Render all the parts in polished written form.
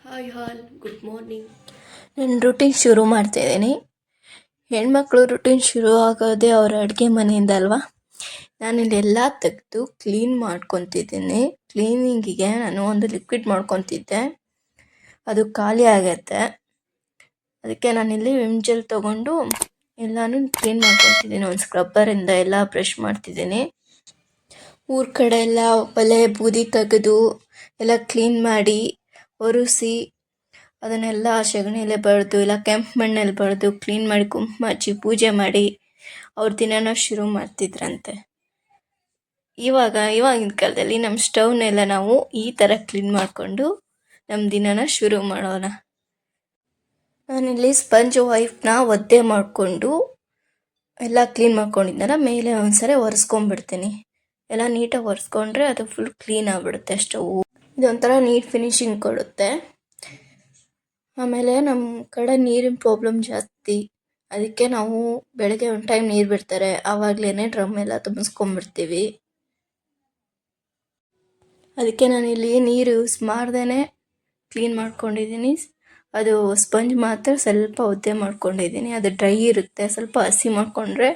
Hi ಹಾಲ್ good morning. ನಾನು routine ಶುರು ಮಾಡ್ತಾಯಿದ್ದೀನಿ. ಹೆಣ್ಮಕ್ಳು ರುಟೀನ್ ಶುರು ಆಗೋದೇ ಅವರ ಅಡುಗೆ ಮನೆಯಿಂದ ಅಲ್ವಾ. ನಾನಿಲ್ಲೆಲ್ಲ ತೆಗೆದು ಕ್ಲೀನ್ ಮಾಡ್ಕೊತಿದ್ದೀನಿ. ಕ್ಲೀನಿಂಗಿಗೆ ನಾನು ಒಂದು ಲಿಕ್ವಿಡ್ ಮಾಡ್ಕೊತಿದ್ದೆ, ಅದು ಖಾಲಿ ಆಗತ್ತೆ. ಅದಕ್ಕೆ ನಾನಿಲ್ಲಿ ವಿಮ್ ಜೆಲ್ ತೊಗೊಂಡು ಎಲ್ಲನೂ ಕ್ಲೀನ್ ಮಾಡ್ಕೊತಿದ್ದೀನಿ. ಒಂದು ಸ್ಕ್ರಬ್ಬರಿಂದ ಎಲ್ಲ ಬ್ರಷ್ ಮಾಡ್ತಿದ್ದೀನಿ. ಊರ ಕಡೆ ಎಲ್ಲ ಒಲೆ ಬೂದಿ ತೆಗೆದು ಎಲ್ಲ ಕ್ಲೀನ್ ಮಾಡಿ ಒರೆಸಿ ಅದನ್ನೆಲ್ಲ ಸಗಣಿಯಲ್ಲೇ ಬಳಿದು ಇಲ್ಲ ಕೆಂಪು ಮಣ್ಣಲ್ಲಿ ಬಳಿದು ಕ್ಲೀನ್ ಮಾಡಿ ಕುಂಕುಮ ಹಚ್ಚಿ ಪೂಜೆ ಮಾಡಿ ಅವ್ರ ದಿನನ ಶುರು ಮಾಡ್ತಿದ್ರಂತೆ. ಇವಾಗಿನ ಕಾಲದಲ್ಲಿ ನಮ್ಮ ಸ್ಟವ್ನೆಲ್ಲ ನಾವು ಈ ಥರ ಕ್ಲೀನ್ ಮಾಡಿಕೊಂಡು ನಮ್ಮ ದಿನನ ಶುರು ಮಾಡೋಣ. ನಾನಿಲ್ಲಿ ಸ್ಪಂಜ್ ವೈಪ್ನ ಒದ್ದೆ ಮಾಡಿಕೊಂಡು ಎಲ್ಲ ಕ್ಲೀನ್ ಮಾಡ್ಕೊಂಡಿದ್ದೆನಲ್ಲ ಮೇಲೆ ಒಂದ್ಸರಿ ಒರೆಸ್ಕೊಂಡ್ಬಿಡ್ತೀನಿ. ಎಲ್ಲ ನೀಟಾಗಿ ಒರೆಸ್ಕೊಂಡ್ರೆ ಅದು ಫುಲ್ ಕ್ಲೀನ್ ಆಗಿಬಿಡುತ್ತೆ ಸ್ಟವ್. ಇದೊಂಥರ ನೀಟ್ ಫಿನಿಶಿಂಗ್ ಕೊಡುತ್ತೆ. ಆಮೇಲೆ ನಮ್ಮ ಕಡೆ ನೀರಿನ ಪ್ರಾಬ್ಲಮ್ ಜಾಸ್ತಿ. ಅದಕ್ಕೆ ನಾವು ಬೆಳಗ್ಗೆ ಒಂದು ಟೈಮ್ ನೀರು ಬಿಡ್ತಾರೆ, ಆವಾಗಲೇ ಡ್ರಮ್ ಎಲ್ಲ ತುಂಬಿಸ್ಕೊಂಡ್ಬಿಡ್ತೀವಿ. ಅದಕ್ಕೆ ನಾನಿಲ್ಲಿ ನೀರು ಯೂಸ್ ಮಾಡ್ದೇ ಕ್ಲೀನ್ ಮಾಡ್ಕೊಂಡಿದ್ದೀನಿ. ಅದು ಸ್ಪಂಜ್ ಮಾತ್ರ ಸ್ವಲ್ಪ ಒದ್ದೆ ಮಾಡ್ಕೊಂಡಿದ್ದೀನಿ. ಅದು ಡ್ರೈ ಇರುತ್ತೆ, ಸ್ವಲ್ಪ ಹಸಿ ಮಾಡಿಕೊಂಡ್ರೆ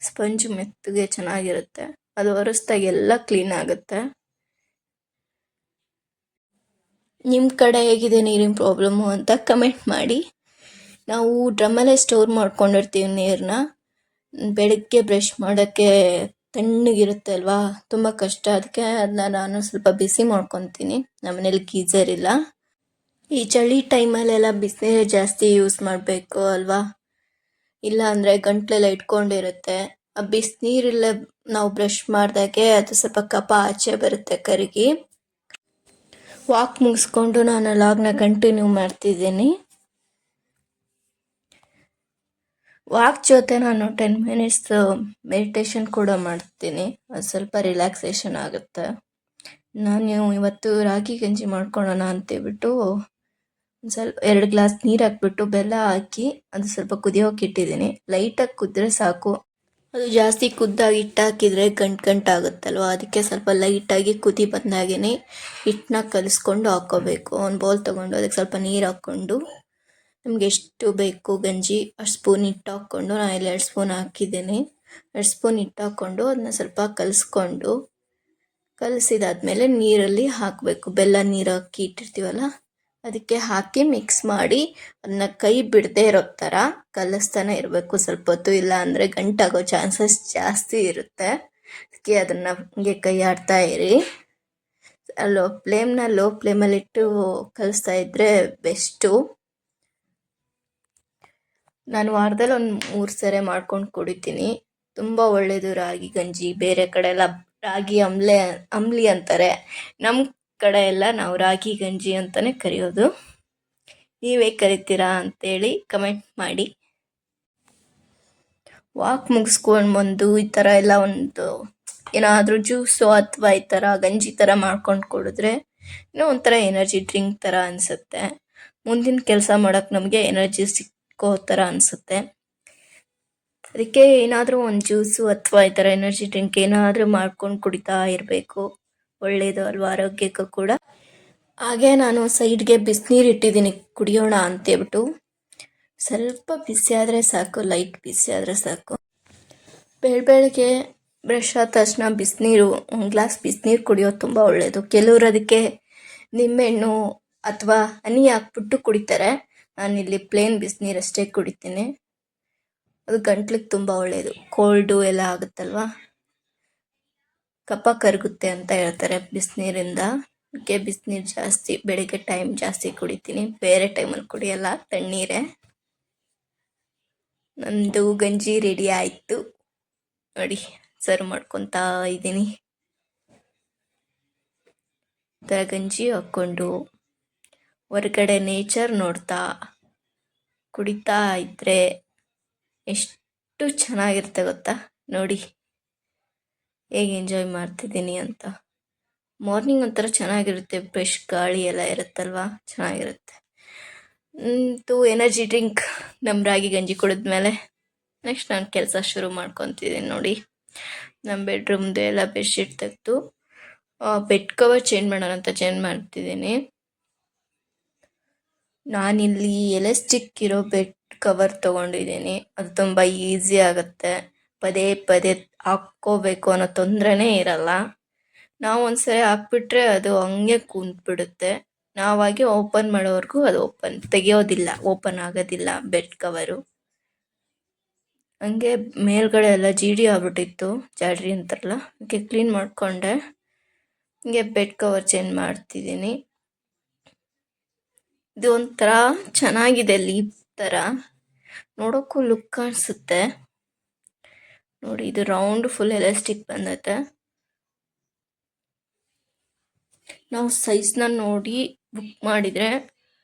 ಸ್ಪಂಜ್ ಮೆತ್ತಗೆ ಚೆನ್ನಾಗಿರುತ್ತೆ. ಅದು ಒರೆಸ್ದಾಗ ಎಲ್ಲ ಕ್ಲೀನ್ ಆಗುತ್ತೆ. ನಿಮ್ಮ ಕಡೆ ಹೇಗಿದೆ ನೀರಿನ ಪ್ರಾಬ್ಲಮ್ಮು ಅಂತ ಕಮೆಂಟ್ ಮಾಡಿ. ನಾವು ಡ್ರಮ್ಮಲ್ಲೇ ಸ್ಟೋರ್ ಮಾಡ್ಕೊಂಡಿರ್ತೀವಿ ನೀರನ್ನ. ಬೆಳಗ್ಗೆ ಬ್ರಷ್ ಮಾಡೋಕ್ಕೆ ತಣ್ಣಗಿರುತ್ತೆ ಅಲ್ವಾ, ತುಂಬ ಕಷ್ಟ. ಅದಕ್ಕೆ ಅದನ್ನ ನಾನು ಸ್ವಲ್ಪ ಬಿಸಿ ಮಾಡ್ಕೊತೀನಿ. ನಮ್ಮನೇಲಿ ಗೀಝರ್ ಇಲ್ಲ. ಈ ಚಳಿ ಟೈಮಲ್ಲೆಲ್ಲ ಬಿಸಿನೀರೇ ಜಾಸ್ತಿ ಯೂಸ್ ಮಾಡಬೇಕು ಅಲ್ವಾ, ಇಲ್ಲ ಅಂದರೆ ಗಂಟ್ಲೆಲ್ಲ ಇಟ್ಕೊಂಡಿರುತ್ತೆ. ಆ ಬಿಸಿನೀರಲ್ಲೇ ನಾವು ಬ್ರಷ್ ಮಾಡಿದಾಗೆ ಅದು ಸ್ವಲ್ಪ ಕಫ ಆಚೆ ಬರುತ್ತೆ ಕರಗಿ. ವಾಕ್ ಮುಗಿಸ್ಕೊಂಡು ನಾನು ಲಾಗ್ನ ಕಂಟಿನ್ಯೂ ಮಾಡ್ತಿದ್ದೀನಿ. ವಾಕ್ ಜೊತೆ ನಾನು 10 ಮಿನಿಟ್ಸ್ ಮೆಡಿಟೇಷನ್ ಕೂಡ ಮಾಡ್ತೀನಿ. ಅದು ಸ್ವಲ್ಪ ರಿಲ್ಯಾಕ್ಸೇಷನ್ ಆಗುತ್ತೆ. ನಾನು ಇವತ್ತು ರಾಗಿ ಗಂಜಿ ಮಾಡ್ಕೊಳ್ಳೋಣ ಅಂತೇಳ್ಬಿಟ್ಟು ಸ್ವಲ್ಪ 2 ಗ್ಲಾಸ್ ನೀರು ಹಾಕ್ಬಿಟ್ಟು ಬೆಲ್ಲ ಹಾಕಿ ಅದು ಸ್ವಲ್ಪ ಕುದಿಯೋಕೆ ಇಟ್ಟಿದ್ದೀನಿ. ಲೈಟಾಗಿ ಕುದ್ರೆ ಸಾಕು. ಅದು ಜಾಸ್ತಿ ಕುದ್ದಾಗಿ ಹಿಟ್ಟು ಹಾಕಿದರೆ ಗಂಟಾಗುತ್ತಲ್ವ, ಅದಕ್ಕೆ ಸ್ವಲ್ಪ ಲೈಟಾಗಿ ಕುದಿ ಬಂದಾಗೇ ಹಿಟ್ಟನ್ನ ಕಲಿಸ್ಕೊಂಡು ಹಾಕ್ಕೋಬೇಕು. ಒಂದು ಬೌಲ್ ತೊಗೊಂಡು ಅದಕ್ಕೆ ಸ್ವಲ್ಪ ನೀರು ಹಾಕ್ಕೊಂಡು ನಮ್ಗೆ ಎಷ್ಟು ಬೇಕು ಗಂಜಿ ಅಷ್ಟು ಸ್ಪೂನ್ ಹಿಟ್ಟು ಹಾಕ್ಕೊಂಡು, ನಾನು ಇಲ್ಲಿ 2 ಸ್ಪೂನ್ ಹಾಕಿದ್ದೀನಿ. 2 ಸ್ಪೂನ್ ಹಿಟ್ಟು ಹಾಕ್ಕೊಂಡು ಅದನ್ನ ಸ್ವಲ್ಪ ಕಲಸಿದಾದ್ಮೇಲೆ ನೀರಲ್ಲಿ ಹಾಕಬೇಕು. ಬೆಲ್ಲ ನೀರು ಹಾಕಿ ಇಟ್ಟಿರ್ತೀವಲ್ಲ ಅದಕ್ಕೆ ಹಾಕಿ ಮಿಕ್ಸ್ ಮಾಡಿ ಅದನ್ನ ಕೈ ಬಿಡದೆ ಇರೋ ಥರ ಕಲಿಸ್ತಾನೆ ಇರಬೇಕು ಸ್ವಲ್ಪ ಹೊತ್ತು, ಇಲ್ಲ ಅಂದರೆ ಗಂಟಾಗೋ ಚಾನ್ಸಸ್ ಜಾಸ್ತಿ ಇರುತ್ತೆ. ಅದಕ್ಕೆ ಅದನ್ನು ಹಂಗೆ ಕೈ ಆಡ್ತಾ ಇರಿ. ಲೋ ಫ್ಲೇಮಲ್ಲಿಟ್ಟು ಕಲಿಸ್ತಾ ಇದ್ದರೆ ಬೆಸ್ಟು. ನಾನು ವಾರದಲ್ಲಿ ಒಂದು 3 ಸರಿ ಮಾಡ್ಕೊಂಡು ಕುಡಿತೀನಿ. ತುಂಬ ಒಳ್ಳೆಯದು ರಾಗಿ ಗಂಜಿ. ಬೇರೆ ಕಡೆ ಎಲ್ಲ ರಾಗಿ ಅಂಬ್ಲಿ ಅಂತಾರೆ, ನಮ್ಮ ಕಡೆ ಎಲ್ಲ ನಾವು ರಾಗಿ ಗಂಜಿ ಅಂತಲೇ ಕರೆಯೋದು. ನೀವೇ ಕರಿತೀರಾ ಅಂತೇಳಿ ಕಮೆಂಟ್ ಮಾಡಿ. ವಾಕ್ ಮುಗಿಸ್ಕೊಂಡು ಬಂದು ಈ ಥರ ಎಲ್ಲ ಒಂದು ಏನಾದರೂ ಜ್ಯೂಸು ಅಥವಾ ಈ ಥರ ಗಂಜಿ ಥರ ಮಾಡ್ಕೊಂಡು ಕುಡಿದ್ರೆ ಇನ್ನೂ ಒಂಥರ ಎನರ್ಜಿ ಡ್ರಿಂಕ್ ಥರ ಅನಿಸುತ್ತೆ. ಮುಂದಿನ ಕೆಲಸ ಮಾಡೋಕ್ಕೆ ನಮಗೆ ಎನರ್ಜಿ ಸಿಕ್ಕೋ ಥರ ಅನಿಸುತ್ತೆ. ಅದಕ್ಕೆ ಏನಾದರೂ ಒಂದು ಜ್ಯೂಸು ಅಥವಾ ಈ ಥರ ಎನರ್ಜಿ ಡ್ರಿಂಕ್ ಏನಾದರೂ ಮಾಡ್ಕೊಂಡು ಕುಡಿತಾ ಇರಬೇಕು. ಒಳ್ಳೆಯದು ಅಲ್ವಾ ಆರೋಗ್ಯಕ್ಕೂ ಕೂಡ. ಹಾಗೆ ನಾನು ಸೈಡ್ಗೆ ಬಿಸಿನೀರು ಇಟ್ಟಿದ್ದೀನಿ ಕುಡಿಯೋಣ ಅಂತೇಳ್ಬಿಟ್ಟು. ಸ್ವಲ್ಪ ಬಿಸಿ ಆದರೆ ಸಾಕು, ಲೈಟ್ ಬಿಸಿ ಆದರೆ ಸಾಕು. ಬೆಳಗ್ಗೆ ಬ್ರಷ್ ಆದ ತಕ್ಷಣ ಬಿಸಿನೀರು, ಒಂದು ಗ್ಲಾಸ್ ಬಿಸಿನೀರು ಕುಡಿಯೋದು ತುಂಬ ಒಳ್ಳೆಯದು. ಕೆಲವರು ಅದಕ್ಕೆ ನಿಂಬೆಹಣ್ಣು ಅಥವಾ ಹನಿ ಹಾಕ್ಬಿಟ್ಟು ಕುಡಿತಾರೆ. ನಾನಿಲ್ಲಿ ಪ್ಲೇನ್ ಬಿಸಿನೀರು ಅಷ್ಟೇ ಕುಡಿತೀನಿ. ಅದು ಗಂಟ್ಲಿಗೆ ತುಂಬ ಒಳ್ಳೆಯದು. ಕೋಲ್ಡು ಎಲ್ಲ ಆಗುತ್ತಲ್ವ, ಕಫ ಕರಗುತ್ತೆ ಅಂತ ಹೇಳ್ತಾರೆ ಬಿಸಿನೀರಿಂದ. ಅದಕ್ಕೆ ಬಿಸಿನೀರು ಜಾಸ್ತಿ ಬೆಳಿಗ್ಗೆ ಟೈಮ್ ಜಾಸ್ತಿ ಕುಡಿತೀನಿ, ಬೇರೆ ಟೈಮಲ್ಲಿ ಕುಡಿಯಲ್ಲ, ತಣ್ಣೀರೇ. ನಮ್ಮದು ಗಂಜಿ ರೆಡಿ ಆಯಿತು ನೋಡಿ, ಸರ್ವ್ ಮಾಡ್ಕೊತಾ ಇದ್ದೀನಿ. ಈ ಥರ ಗಂಜಿ ಹಾಕ್ಕೊಂಡು ಹೊರಗಡೆ ನೇಚರ್ ನೋಡ್ತಾ ಕುಡಿತಾ ಇದ್ದರೆ ಎಷ್ಟು ಚೆನ್ನಾಗಿರುತ್ತೆ ಗೊತ್ತಾ. ನೋಡಿ ಹೇಗೆ ಎಂಜಾಯ್ ಮಾಡ್ತಿದ್ದೀನಿ ಅಂತ. ಮಾರ್ನಿಂಗ್ ಒಂಥರ ಚೆನ್ನಾಗಿರುತ್ತೆ, ಫ್ರೆಶ್ ಗಾಳಿ ಎಲ್ಲ ಇರುತ್ತಲ್ವ, ಚೆನ್ನಾಗಿರುತ್ತೆ. ಎನರ್ಜಿ ಡ್ರಿಂಕ್ ನಮ್ಮ ರಾಗಿ ಗಂಜಿ ಕುಡಿದ್ಮೇಲೆ ನೆಕ್ಸ್ಟ್ ನಾನು ಕೆಲಸ ಶುರು ಮಾಡ್ಕೊತಿದ್ದೀನಿ. ನೋಡಿ, ನಮ್ಮ ಬೆಡ್ರೂಮ್ದು ಎಲ್ಲ ಬೆಡ್ಶೀಟ್ ತೆಗೆದು ಬೆಡ್ ಕವರ್ ಚೇಂಜ್ ಮಾಡೋಣ ಅಂತ ಚೇಂಜ್ ಮಾಡ್ತಿದ್ದೀನಿ. ನಾನಿಲ್ಲಿ ಎಲಾಸ್ಟಿಕ್ ಇರೋ ಬೆಡ್ ಕವರ್ ತೊಗೊಂಡಿದ್ದೀನಿ. ಅದು ತುಂಬ ಈಸಿ ಆಗುತ್ತೆ. ಪದೇ ಪದೇ ಹಾಕ್ಕೋಬೇಕು ಅನ್ನೋ ತೊಂದರೆನೇ ಇರಲ್ಲ. ನಾವು ಒಂದ್ಸರಿ ಹಾಕ್ಬಿಟ್ರೆ ಅದು ಹಂಗೆ ಕೂತ್ಬಿಡುತ್ತೆ. ನಾವಾಗಿ ಓಪನ್ ಮಾಡೋವರೆಗೂ ಅದು ತೆಗೆಯೋದಿಲ್ಲ, ಓಪನ್ ಆಗೋದಿಲ್ಲ ಬೆಡ್ ಕವರು. ಹಂಗೆ ಮೇಲ್ಗಡೆ ಎಲ್ಲ ಜಿಡಿ ಆಗ್ಬಿಟ್ಟಿತ್ತು, ಜಾಡ್ರಿ ಅಂತಾರಲ್ಲ, ಅದಕ್ಕೆ ಕ್ಲೀನ್ ಮಾಡಿಕೊಂಡೆ. ಹಿಂಗೆ ಬೆಡ್ ಕವರ್ ಚೇಂಜ್ ಮಾಡ್ತಿದ್ದೀನಿ. ಇದು ಒಂಥರ ಚೆನ್ನಾಗಿದೆ, ಲೀಪ್ ಥರ ನೋಡೋಕ್ಕೂ ಲುಕ್ ಕಾಣಿಸುತ್ತೆ. ನೋಡಿ, ಇದು ರೌಂಡ್ ಫುಲ್ ಎಲಾಸ್ಟಿಕ್ ಬಂದೈತೆ. ನಾವು ಸೈಜ್ನ ನೋಡಿ ಬುಕ್ ಮಾಡಿದರೆ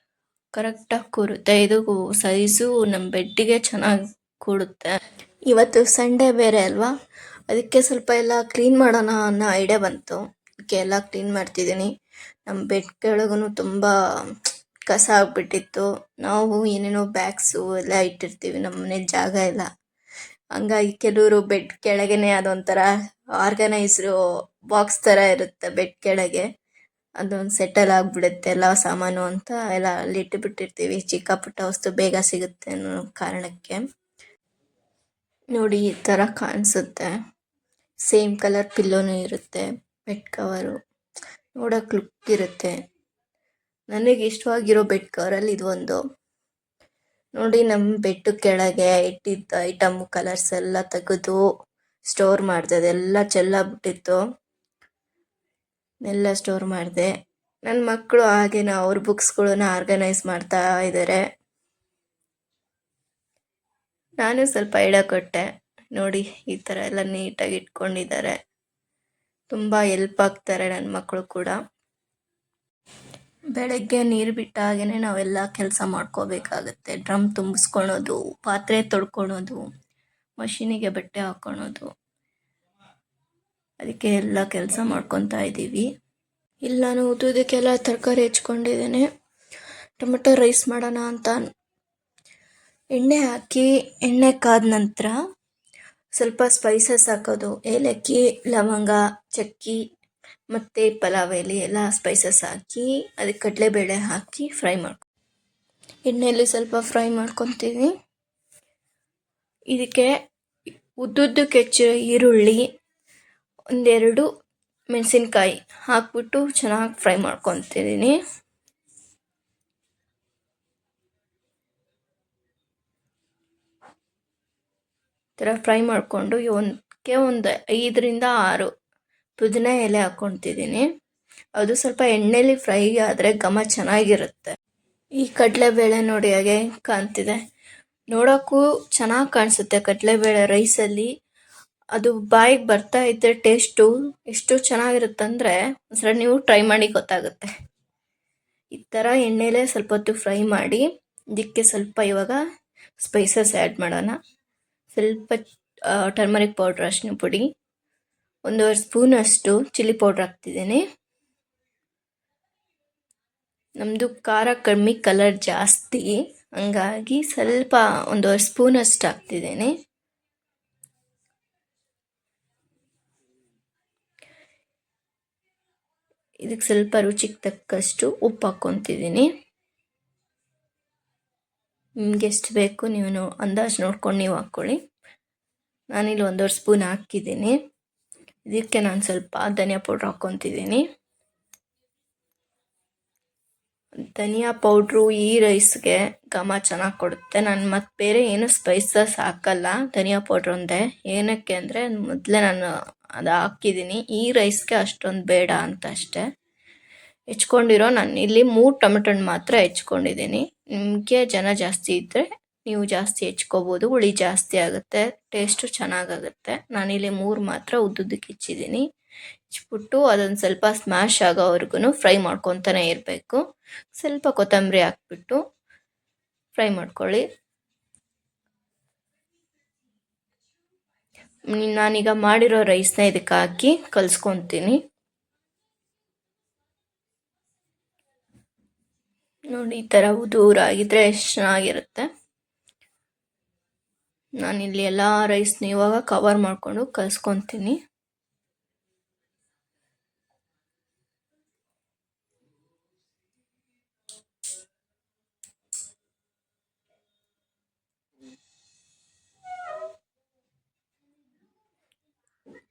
ಕರೆಕ್ಟಾಗಿ ಕೂರುತ್ತೆ. ಇದು ಸೈಜು ನಮ್ಮ ಬೆಡ್ಡಿಗೆ ಚೆನ್ನಾಗಿ ಕೂಡುತ್ತೆ. ಇವತ್ತು ಸಂಡೇ ಬೇರೆ ಅಲ್ವಾ, ಅದಕ್ಕೆ ಸ್ವಲ್ಪ ಎಲ್ಲ ಕ್ಲೀನ್ ಮಾಡೋಣ ಅನ್ನೋ ಐಡಿಯಾ ಬಂತು. ಅದಕ್ಕೆ ಎಲ್ಲ ಕ್ಲೀನ್ ಮಾಡ್ತಿದ್ದೀನಿ. ನಮ್ಮ ಬೆಡ್ ಕೆಳಗೂ ತುಂಬ ಕಸ ಆಗ್ಬಿಟ್ಟಿತ್ತು. ನಾವು ಏನೇನೋ ಬ್ಯಾಗ್ಸು ಎಲ್ಲ ಇಟ್ಟಿರ್ತೀವಿ, ನಮ್ಮ ಮನೇಲಿ ಜಾಗ ಇಲ್ಲ. ಹಂಗಾಗಿ ಕೆಲವರು ಬೆಡ್ ಕೆಳಗೇನೆ ಅದೊಂಥರ ಆರ್ಗನೈಸ್ರು ಬಾಕ್ಸ್ ಥರ ಇರುತ್ತೆ ಬೆಡ್ ಕೆಳಗೆ, ಅದೊಂದು ಸೆಟಲ್ ಆಗಿಬಿಡುತ್ತೆ ಎಲ್ಲ ಸಾಮಾನು ಅಂತ ಎಲ್ಲ ಅಲ್ಲಿ ಇಟ್ಟುಬಿಟ್ಟಿರ್ತೀವಿ. ಚಿಕ್ಕ ಪುಟ್ಟ ವಸ್ತು ಬೇಗ ಸಿಗುತ್ತೆ ಅನ್ನೋ ಕಾರಣಕ್ಕೆ. ನೋಡಿ, ಈ ಥರ ಕಾಣಿಸುತ್ತೆ. ಸೇಮ್ ಕಲರ್ ಪಿಲ್ಲೋನು ಇರುತ್ತೆ, ಬೆಡ್ ಕವರು ನೋಡೋಕೆ ಲುಕ್ ಇರುತ್ತೆ. ನನಗೆ ಇಷ್ಟವಾಗಿರೋ ಬೆಡ್ ಕವರಲ್ಲಿ ಇದು ಒಂದು. ನೋಡಿ, ನಮ್ಮ ಬೆಡ್ ಕೆಳಗೆ ಇಟ್ಟಿದ್ದ ಐಟಮ್ ಕಲರ್ಸ್ ಎಲ್ಲ ತೆಗೆದು ಸ್ಟೋರ್ ಮಾಡಿದೆ. ಅದೆಲ್ಲ ಚೆಲ್ಲಾಗ್ಬಿಟ್ಟಿತ್ತು, ಎಲ್ಲ ಸ್ಟೋರ್ ಮಾಡಿದೆ. ನನ್ನ ಮಕ್ಕಳು ಹಾಗೇನ ಅವ್ರ ಬುಕ್ಸ್ಗಳನ್ನ ಆರ್ಗನೈಸ್ ಮಾಡ್ತಾ ಇದ್ದಾರೆ. ನಾನು ಸ್ವಲ್ಪ ಐಡಿಯಾ ಕೊಟ್ಟೆ. ನೋಡಿ, ಈ ಥರ ಎಲ್ಲ ನೀಟಾಗಿ ಇಟ್ಕೊಂಡಿದ್ದಾರೆ. ತುಂಬ ಹೆಲ್ಪ್ ಆಗ್ತಾರೆ ನನ್ನ ಮಕ್ಕಳು ಕೂಡ. ಬೆಳಗ್ಗೆ ನೀರು ಬಿಟ್ಟಾಗೇ ನಾವೆಲ್ಲ ಕೆಲಸ ಮಾಡ್ಕೋಬೇಕಾಗತ್ತೆ. ಡ್ರಮ್ ತುಂಬಿಸ್ಕೊಳೋದು, ಪಾತ್ರೆ ತೊಳ್ಕೊಳೋದು, ಮಷೀನಿಗೆ ಬಟ್ಟೆ ಹಾಕ್ಕೊಳೋದು, ಅದಕ್ಕೆ ಎಲ್ಲ ಕೆಲಸ ಮಾಡ್ಕೊತಾ ಇದ್ದೀವಿ. ಇಲ್ಲಿ ನಾನು ಉದ್ದಕ್ಕೆಲ್ಲ ತರಕಾರಿ ಹೆಚ್ಕೊಂಡಿದ್ದೇನೆ. ಟೊಮೆಟೊ ರೈಸ್ ಮಾಡೋಣ ಅಂತ ಎಣ್ಣೆ ಹಾಕಿ, ಎಣ್ಣೆ ಕಾದ ನಂತರ ಸ್ವಲ್ಪ ಸ್ಪೈಸಸ್ ಹಾಕೋದು. ಏಲಕ್ಕಿ, ಲವಂಗ, ಚಕ್ಕಿ ಮತ್ತು ಪಲಾವ್ ಎಲೆ ಎಲ್ಲ ಸ್ಪೈಸಸ್ ಹಾಕಿ ಅದಕ್ಕೆ ಕಡಲೆಬೇಳೆ ಹಾಕಿ ಫ್ರೈ ಎಣ್ಣೆಯಲ್ಲಿ ಸ್ವಲ್ಪ ಫ್ರೈ ಮಾಡ್ಕೊತೀವಿ. ಇದಕ್ಕೆ ಉದ್ದುದ್ದಕ್ಕೆ ಹೆಚ್ಚಿರೋ ಈರುಳ್ಳಿ, ಒಂದೆರಡು ಮೆಣಸಿನ್ಕಾಯಿ ಹಾಕ್ಬಿಟ್ಟು ಚೆನ್ನಾಗಿ ಫ್ರೈ ಮಾಡ್ಕೊತಿದ್ದೀನಿ. ಈ ಥರ ಫ್ರೈ ಮಾಡಿಕೊಂಡು ಒಂದು 5-6 ಪುದೀನ ಎಲೆ ಹಾಕ್ಕೊತಿದ್ದೀನಿ. ಅದು ಸ್ವಲ್ಪ ಎಣ್ಣೆಲಿ ಫ್ರೈ ಆದರೆ ಘಮ ಚೆನ್ನಾಗಿರುತ್ತೆ. ಈ ಕಡಲೆಬೇಳೆ ನೋಡಿ ಹಾಗೆ ಕಾಣ್ತಿದೆ, ನೋಡೋಕ್ಕೂ ಚೆನ್ನಾಗಿ ಕಾಣಿಸುತ್ತೆ. ಕಡಲೆಬೇಳೆ ರೈಸಲ್ಲಿ ಅದು ಬಾಯಿಗೆ ಬರ್ತಾ ಇದ್ದರೆ ಟೇಸ್ಟು ಎಷ್ಟು ಚೆನ್ನಾಗಿರುತ್ತಂದರೆ ಒಂದ್ಸಲ ನೀವು ಟ್ರೈ ಮಾಡಿ ಗೊತ್ತಾಗುತ್ತೆ. ಈ ಥರ ಎಣ್ಣೆಲೇ ಸ್ವಲ್ಪ ಹೊತ್ತು ಫ್ರೈ ಮಾಡಿ ಇದಕ್ಕೆ ಸ್ವಲ್ಪ ಇವಾಗ ಸ್ಪೈಸಸ್ ಆ್ಯಡ್ ಮಾಡೋಣ. ಸ್ವಲ್ಪ ಟರ್ಮರಿಕ್ ಪೌಡ್ರ್, ಅರಿಶಿನ ಪುಡಿ, 1.5 ಸ್ಪೂನಷ್ಟು ಚಿಲ್ಲಿ ಪೌಡ್ರ್ ಹಾಕ್ತಿದ್ದೀನಿ. ನಮ್ಮದು ಖಾರ ಕಮ್ಮಿ, ಕಲರ್ ಜಾಸ್ತಿ, ಹಂಗಾಗಿ ಸ್ವಲ್ಪ 1.5 ಸ್ಪೂನಷ್ಟು ಹಾಕ್ತಿದ್ದೀನಿ. ಇದಕ್ಕೆ ಸ್ವಲ್ಪ ರುಚಿಗೆ ತಕ್ಕಷ್ಟು ಉಪ್ಪು ಹಾಕ್ಕೊತಿದ್ದೀನಿ. ನಿಮ್ಗೆ ಎಷ್ಟು ಬೇಕು ನೀವು ಅಂದಾಜು ನೋಡ್ಕೊಂಡು ನೀವು ಹಾಕ್ಕೊಳ್ಳಿ. ನಾನಿಲ್ಲಿ 1.5 ಸ್ಪೂನ್ ಹಾಕಿದ್ದೀನಿ. ಇದಕ್ಕೆ ನಾನು ಸ್ವಲ್ಪ ಧನಿಯಾ ಪೌಡ್ರ್ ಹಾಕ್ಕೊತಿದ್ದೀನಿ. ಧನಿಯಾ ಪೌಡ್ರು ಈ ರೈಸ್ಗೆ ಘಮ ಚೆನ್ನಾಗಿ ಕೊಡುತ್ತೆ. ನಾನು ಮತ್ತೆ ಬೇರೆ ಏನು ಸ್ಪೈಸಸ್ ಹಾಕಲ್ಲ, ಧನಿಯಾ ಪೌಡ್ರ್ ಒಂದೇ. ಏನಕ್ಕೆ ಅಂದರೆ ಮೊದಲೇ ನಾನು ಅದು ಹಾಕಿದ್ದೀನಿ, ಈ ರೈಸ್ಗೆ ಅಷ್ಟೊಂದು ಬೇಡ ಅಂತ ಅಷ್ಟೇ. ಹೆಚ್ಕೊಂಡಿರೋ ನಾನು ಇಲ್ಲಿ 3 ಟೊಮೆಟೊನ ಮಾತ್ರ ಹೆಚ್ಕೊಂಡಿದ್ದೀನಿ. ನಿಮಗೆ ಜನ ಜಾಸ್ತಿ ಇದ್ದರೆ ನೀವು ಜಾಸ್ತಿ ಹೆಚ್ಕೋಬೋದು, ಹುಳಿ ಜಾಸ್ತಿ ಆಗುತ್ತೆ, ಟೇಸ್ಟು ಚೆನ್ನಾಗಾಗುತ್ತೆ. ನಾನಿಲ್ಲಿ 3 ಮಾತ್ರ ಉದ್ದುದ್ದಕ್ಕೆ ಹೆಚ್ಚಿದ್ದೀನಿ. ಹೆಚ್ಚಿಬಿಟ್ಟು ಅದನ್ನು ಸ್ವಲ್ಪ ಸ್ಮ್ಯಾಶ್ ಆಗೋವರೆಗೂ ಫ್ರೈ ಮಾಡ್ಕೊತಾನೆ ಇರಬೇಕು. ಸ್ವಲ್ಪ ಕೊತ್ತಂಬರಿ ಹಾಕ್ಬಿಟ್ಟು ಫ್ರೈ ಮಾಡ್ಕೊಳ್ಳಿ. ನಾನೀಗ ಮಾಡಿರೋ ರೈಸ್ನ ಇದಕ್ಕೆ ಹಾಕಿ ಕಲಿಸ್ಕೊತೀನಿ. ನೋಡಿ, ಈ ಥರ ಉದುರಾಗಿದ್ದರೆ ಎಷ್ಟು ಚೆನ್ನಾಗಿರುತ್ತೆ. ನಾನಿಲ್ಲಿ ಎಲ್ಲ ರೈಸ್ನ ಇವಾಗ ಕವರ್ ಮಾಡಿಕೊಂಡು ಕಲಿಸ್ಕೊತೀನಿ.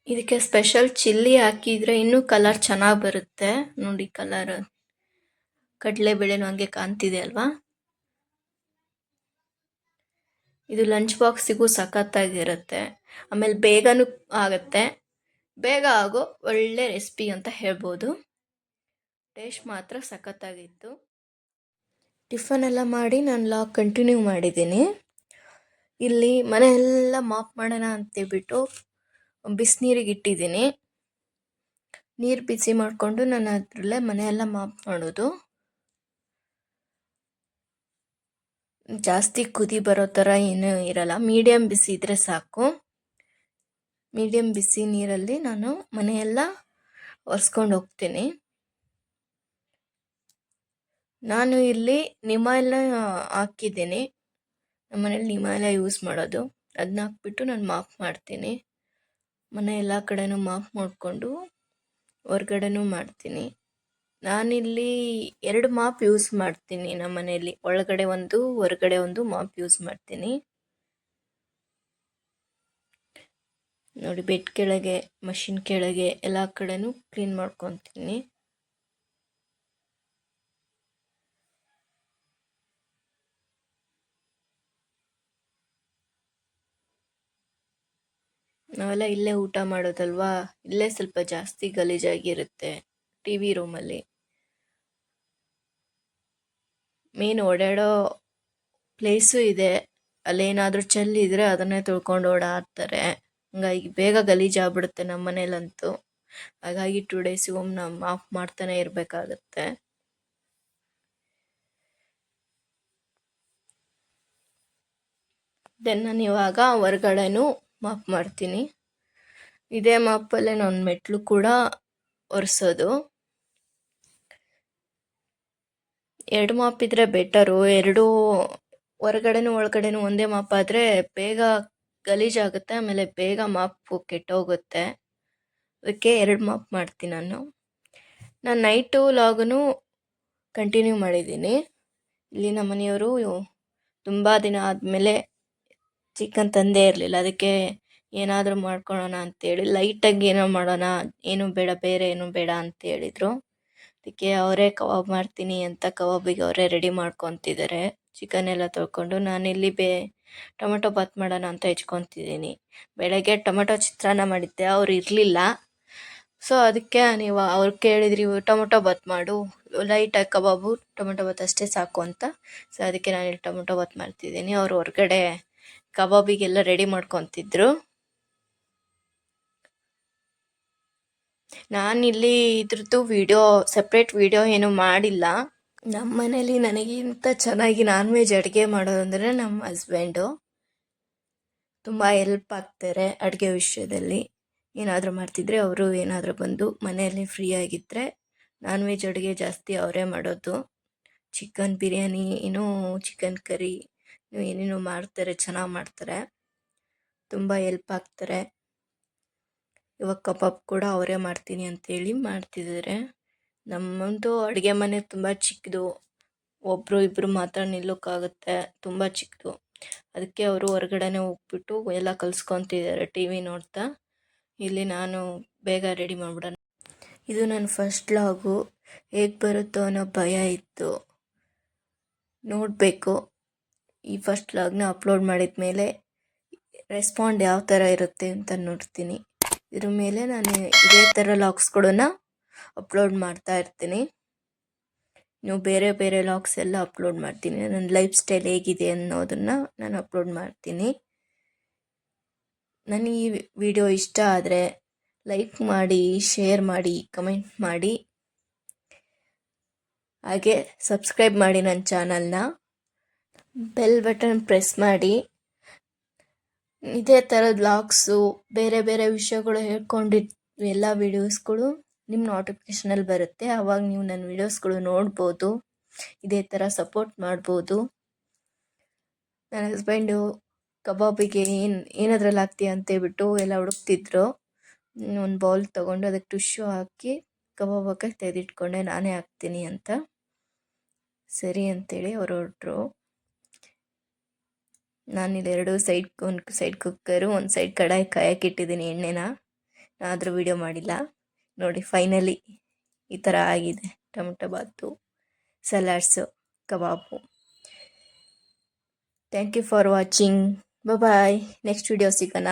ಇದಕ್ಕೆ ಸ್ಪೆಷಲ್ ಚಿಲ್ಲಿ ಹಾಕಿದರೆ ಇನ್ನೂ ಕಲರ್ ಚೆನ್ನಾಗಿ ಬರುತ್ತೆ. ನೋಡಿ ಕಲರ್ ಕಡಲೆಬೇಳೆನೂ ಹಂಗೆ ಕಾಣ್ತಿದೆ ಅಲ್ವಾ. ಇದು ಲಂಚ್ ಬಾಕ್ಸಿಗೂ ಸಖತ್ತಾಗಿರುತ್ತೆ. ಆಮೇಲೆ ಬೇಗನೂ ಆಗುತ್ತೆ. ಬೇಗ ಆಗೋ ಒಳ್ಳೆ ರೆಸಿಪಿ ಅಂತ ಹೇಳ್ಬೋದು. ಟೇಸ್ಟ್ ಮಾತ್ರ ಸಖತ್ತಾಗಿತ್ತು. ಟಿಫನ್ ಎಲ್ಲ ಮಾಡಿ ನಾನು ಲಾಗ್ ಕಂಟಿನ್ಯೂ ಮಾಡಿದ್ದೀನಿ. ಇಲ್ಲಿ ಮನೆಯೆಲ್ಲ ಮಾಪ್ ಮಾಡೋಣ ಅಂತೇಳ್ಬಿಟ್ಟು ಬಿಸಿನೀರಿಗೆ ಇಟ್ಟಿದ್ದೀನಿ. ನೀರು ಬಿಸಿ ಮಾಡಿಕೊಂಡು ನಾನು ಅದರಲ್ಲೇ ಮನೆಯೆಲ್ಲ ಮಾಪ್ ಮಾಡೋದು. ಜಾಸ್ತಿ ಕುದಿ ಬರೋ ಥರ ಏನೂ ಇರಲ್ಲ, ಮೀಡಿಯಮ್ ಬಿಸಿ ಇದ್ದರೆ ಸಾಕು. ಮೀಡಿಯಮ್ ಬಿಸಿ ನೀರಲ್ಲಿ ನಾನು ಮನೆಯೆಲ್ಲ ಒರೆಸ್ಕೊಂಡು ಹೋಗ್ತೀನಿ. ನಾನು ಇಲ್ಲಿ ನಿಮಾಯಿಲ್ನ ಹಾಕಿದ್ದೀನಿ. ನಮ್ಮ ಮನೇಲಿ ನಿಮಾಯಿಲ ಯೂಸ್ ಮಾಡೋದು. ಅದನ್ನ ಹಾಕ್ಬಿಟ್ಟು ನಾನು ಮಾಪ್ ಮಾಡ್ತೀನಿ. ಮನೆ ಎಲ್ಲ ಕಡೆನೂ ಮಾಪ್ ಮಾಡಿಕೊಂಡು ಹೊರ್ಗಡೆನೂ ಮಾಡ್ತೀನಿ. ನಾನಿಲ್ಲಿ 2 ಮಾಪ್ ಯೂಸ್ ಮಾಡ್ತೀನಿ ನಮ್ಮ ಮನೆಯಲ್ಲಿ. ಒಳಗಡೆ ಒಂದು, ಹೊರಗಡೆ ಒಂದು ಮಾಪ್ ಯೂಸ್ ಮಾಡ್ತೀನಿ. ನೋಡಿ, ಬೆಡ್ ಕೆಳಗೆ, ಮಷಿನ್ ಕೆಳಗೆ ಎಲ್ಲ ಕಡೆನೂ ಕ್ಲೀನ್ ಮಾಡ್ಕೊತೀನಿ. ನಾವೆಲ್ಲ ಇಲ್ಲೇ ಊಟ ಮಾಡೋದಲ್ವಾ, ಇಲ್ಲೇ ಸ್ವಲ್ಪ ಜಾಸ್ತಿ ಗಲೀಜಾಗಿರುತ್ತೆ ಟಿ ವಿ ರೂಮಲ್ಲಿ. ಮೇನ್ ಓಡಾಡೋ ಪ್ಲೇಸು ಇದೆ, ಅಲ್ಲೇನಾದರೂ ಚೆಲ್ಲಿದ್ರೆ ಅದನ್ನೇ ತೊಳ್ಕೊಂಡು ಓಡಾಡ್ತಾರೆ. ಹಂಗಾಗಿ ಬೇಗ ಗಲೀಜಾಗ್ಬಿಡುತ್ತೆ ನಮ್ಮ ಮನೇಲಂತೂ. ಹಾಗಾಗಿ 2 ಡೇಸಿಗೊಮ್ಮೆ ನಾವು ಮಾಫ್ ಮಾಡ್ತಾನೆ ಇರಬೇಕಾಗತ್ತೆ. ದೆನ್ ನಾನು ಇವಾಗ ಹೊರ್ಗಡೆನೂ ಮಾಪ್ ಮಾಡ್ತೀನಿ. ಇದೇ ಮಾಪಲ್ಲೇ ನಾನು ಮೆಟ್ಲು ಕೂಡ ಒರೆಸೋದು. 2 ಮಾಪ್ ಇದ್ರೆ ಬೆಟರು. 2 ಹೊರಗಡೆನೂ ಒಳಗಡೆನೂ ಒಂದೇ ಮಾಪ್ ಆದರೆ ಬೇಗ ಗಲೀಜಾಗುತ್ತೆ, ಆಮೇಲೆ ಬೇಗ ಮಾಪು ಕೆಟ್ಟೋಗುತ್ತೆ. ಅದಕ್ಕೆ 2 ಮಾಪ್ ಮಾಡ್ತೀನಿ ನಾನು ನೈಟು ಲಾಗನು ಕಂಟಿನ್ಯೂ ಮಾಡಿದ್ದೀನಿ. ಇಲ್ಲಿ ನಮ್ಮ ಮನೆಯವರು ತುಂಬ ದಿನ ಆದಮೇಲೆ ಚಿಕನ್ ತಂದೇ ಇರಲಿಲ್ಲ. ಅದಕ್ಕೆ ಏನಾದರೂ ಮಾಡ್ಕೊಳ್ಳೋಣ ಅಂತೇಳಿ ಲೈಟಾಗಿ ಏನೋ ಮಾಡೋಣ, ಏನೂ ಬೇಡ, ಬೇರೆ ಏನೂ ಬೇಡ ಅಂತ ಹೇಳಿದರು. ಅದಕ್ಕೆ ಅವರೇ ಕಬಾಬ್ ಮಾಡ್ತೀನಿ ಅಂತ ಕಬಾಬಿಗೆ ಅವರೇ ರೆಡಿ ಮಾಡ್ಕೊತಿದ್ದಾರೆ. ಚಿಕನ್ ಎಲ್ಲ ತೊಳ್ಕೊಂಡು ನಾನಿಲ್ಲಿ ಟೊಮೆಟೊ ಬಾತ್ ಮಾಡೋಣ ಅಂತ ಹೆಚ್ಕೊತಿದ್ದೀನಿ. ಬೆಳಗ್ಗೆ ಟೊಮೆಟೊ ಚಿತ್ರಾನ್ನ ಮಾಡಿದ್ದೆ, ಅವ್ರು ಇರಲಿಲ್ಲ. ಸೊ ಅದಕ್ಕೆ ನೀವು ಅವ್ರು ಕೇಳಿದ್ರಿ ಟೊಮೆಟೊ ಬಾತ್ ಮಾಡು, ಲೈಟಾಗಿ ಕಬಾಬು ಟೊಮೆಟೊ ಬಾತ್ ಅಷ್ಟೇ ಸಾಕು ಅಂತ. ಸೊ ಅದಕ್ಕೆ ನಾನಿಲ್ಲಿ ಟೊಮೆಟೊ ಬಾತ್ ಮಾಡ್ತಿದ್ದೀನಿ. ಅವ್ರು ಹೊರಗಡೆ ಕಬಾಬಿಗೆಲ್ಲ ರೆಡಿ ಮಾಡ್ಕೊತಿದ್ರು. ನಾನಿಲ್ಲಿ ಇದ್ರದ್ದು ಸಪ್ರೇಟ್ ವಿಡಿಯೋ ಏನೂ ಮಾಡಿಲ್ಲ. ನಮ್ಮ ಮನೇಲಿ ನನಗಿಂತ ಚೆನ್ನಾಗಿ ನಾನ್ ವೆಜ್ ಅಡುಗೆ ಮಾಡೋದಂದರೆ ನಮ್ಮ ಹಸ್ಬೆಂಡು. ತುಂಬ ಹೆಲ್ಪ್ ಆಗ್ತಾರೆ ಅಡುಗೆ ವಿಷಯದಲ್ಲಿ. ಏನಾದರೂ ಮಾಡ್ತಿದ್ರೆ ಅವರು ಏನಾದರೂ ಬಂದು ಮನೆಯಲ್ಲಿ ಫ್ರೀ ಆಗಿದ್ದರೆ ನಾನ್ ವೆಜ್ ಅಡುಗೆ ಜಾಸ್ತಿ ಅವರೇ ಮಾಡೋದು. ಚಿಕನ್ ಬಿರಿಯಾನಿ, ಚಿಕನ್ ಕರಿ ಏನೇನೋ ಮಾಡ್ತಾರೆ, ಚೆನ್ನಾಗಿ ಮಾಡ್ತಾರೆ, ತುಂಬ ಹೆಲ್ಪ್ ಆಗ್ತಾರೆ. ಇವಾಗ ಕಬಾಬ್ ಕೂಡ ಅವರೇ ಮಾಡ್ತೀನಿ ಅಂತೇಳಿ ಮಾಡ್ತಿದ್ದಾರೆ. ನಮ್ಮಂತೂ ಅಡುಗೆ ಮನೆ ತುಂಬ ಚಿಕ್ಕದು, ಒಬ್ಬರು ಇಬ್ಬರು ಮಾತ್ರ ನಿಲ್ಲೋಕ್ಕಾಗುತ್ತೆ, ತುಂಬ ಚಿಕ್ಕದು. ಅದಕ್ಕೆ ಅವರು ಹೊರಗಡೆನೇ ಹೋಗ್ಬಿಟ್ಟು ಎಲ್ಲ ಕಲಿಸ್ಕೊತಿದ್ದಾರೆ ಟಿ ವಿ ನೋಡ್ತಾ. ಇಲ್ಲಿ ನಾನು ಬೇಗ ರೆಡಿ ಮಾಡಿಬಿಡೋಣ. ಇದು ನನ್ನ ಫಸ್ಟ್ ಲಾಗು. ಹೇಗೆ ಬರುತ್ತೋ ಅನ್ನೋ ಭಯ ಇತ್ತು, ನೋಡಬೇಕು. ಈ ಫಸ್ಟ್ ಲಾಗ್ನ ಅಪ್ಲೋಡ್ ಮಾಡಿದ ಮೇಲೆ ರೆಸ್ಪಾಂಡ್ ಯಾವ ಥರ ಇರುತ್ತೆ ಅಂತ ನೋಡ್ತೀನಿ. ಇದ್ರ ಮೇಲೆ ನಾನು ಇದೇ ಥರ ಲಾಗ್ಸ್ಗಳನ್ನ ಅಪ್ಲೋಡ್ ಮಾಡ್ತಾ ಇರ್ತೀನಿ. ನೀವು ಬೇರೆ ಬೇರೆ ಲಾಗ್ಸ್ ಎಲ್ಲ ಅಪ್ಲೋಡ್ ಮಾಡ್ತೀನಿ. ನನ್ನ ಲೈಫ್ ಸ್ಟೈಲ್ ಹೇಗಿದೆ ಅನ್ನೋದನ್ನು ನಾನು ಅಪ್ಲೋಡ್ ಮಾಡ್ತೀನಿ. ನನಗೆ ಈ ವಿಡಿಯೋ ಇಷ್ಟ ಆದರೆ ಲೈಕ್ ಮಾಡಿ, ಶೇರ್ ಮಾಡಿ, ಕಮೆಂಟ್ ಮಾಡಿ, ಹಾಗೆ ಸಬ್ಸ್ಕ್ರೈಬ್ ಮಾಡಿ ನನ್ನ ಚಾನಲ್ನ. ಬೆಲ್ ಬಟನ್ ಪ್ರೆಸ್ ಮಾಡಿ. ಇದೇ ಥರದ ವ್ಲಾಗ್ಸು, ಬೇರೆ ಬೇರೆ ವಿಷಯಗಳು ಹೇಳ್ಕೊಂಡಿದ್ದು ಎಲ್ಲ ವೀಡಿಯೋಸ್ಗಳು ನಿಮ್ಮ ನೋಟಿಫಿಕೇಷನಲ್ಲಿ ಬರುತ್ತೆ. ಆವಾಗ ನೀವು ನನ್ನ ವೀಡಿಯೋಸ್ಗಳು ನೋಡ್ಬೋದು, ಇದೇ ಥರ ಸಪೋರ್ಟ್ ಮಾಡ್ಬೋದು. ನನ್ನ ಹಸ್ಬೆಂಡು ಕಬಾಬಿಗೆ ಏನಾದ್ರಲ್ಲಿ ಹಾಕ್ತೀಯ ಅಂತೇಳ್ಬಿಟ್ಟು ಎಲ್ಲ ಹುಡುಕ್ತಿದ್ರು. ಒಂದು ಬೌಲ್ ತೊಗೊಂಡು ಅದಕ್ಕೆ ಟಿಶ್ಯೂ ಹಾಕಿ ಕಬಾಬ್ ಹಾಕಕ್ಕೆ ತೆಗೆದಿಟ್ಕೊಂಡೆ, ನಾನೇ ಹಾಕ್ತೀನಿ ಅಂತ. ಸರಿ ಅಂತೇಳಿ ಅವ್ರು ಹೊರಟ್ರು. ನಾನಿಲ್ಲಿ 2 ಸೈಡ್, ಒಂದು ಸೈಡ್ ಕುಕ್ಕರು, ಒಂದು ಸೈಡ್ ಕಡಾಯಿ ಕಾಯಕ್ಕಿಟ್ಟಿದ್ದೀನಿ ಎಣ್ಣೆನ. ಆದರೂ ವಿಡಿಯೋ ಮಾಡಿಲ್ಲ. ನೋಡಿ ಫೈನಲಿ ಈ ಥರ ಆಗಿದೆ. ಟೊಮೆಟೊ ಬಾತು, ಸಲಾಡ್ಸು, ಕಬಾಬು. Thank you for watching. Bye. Next video ಸಿಗೋಣ.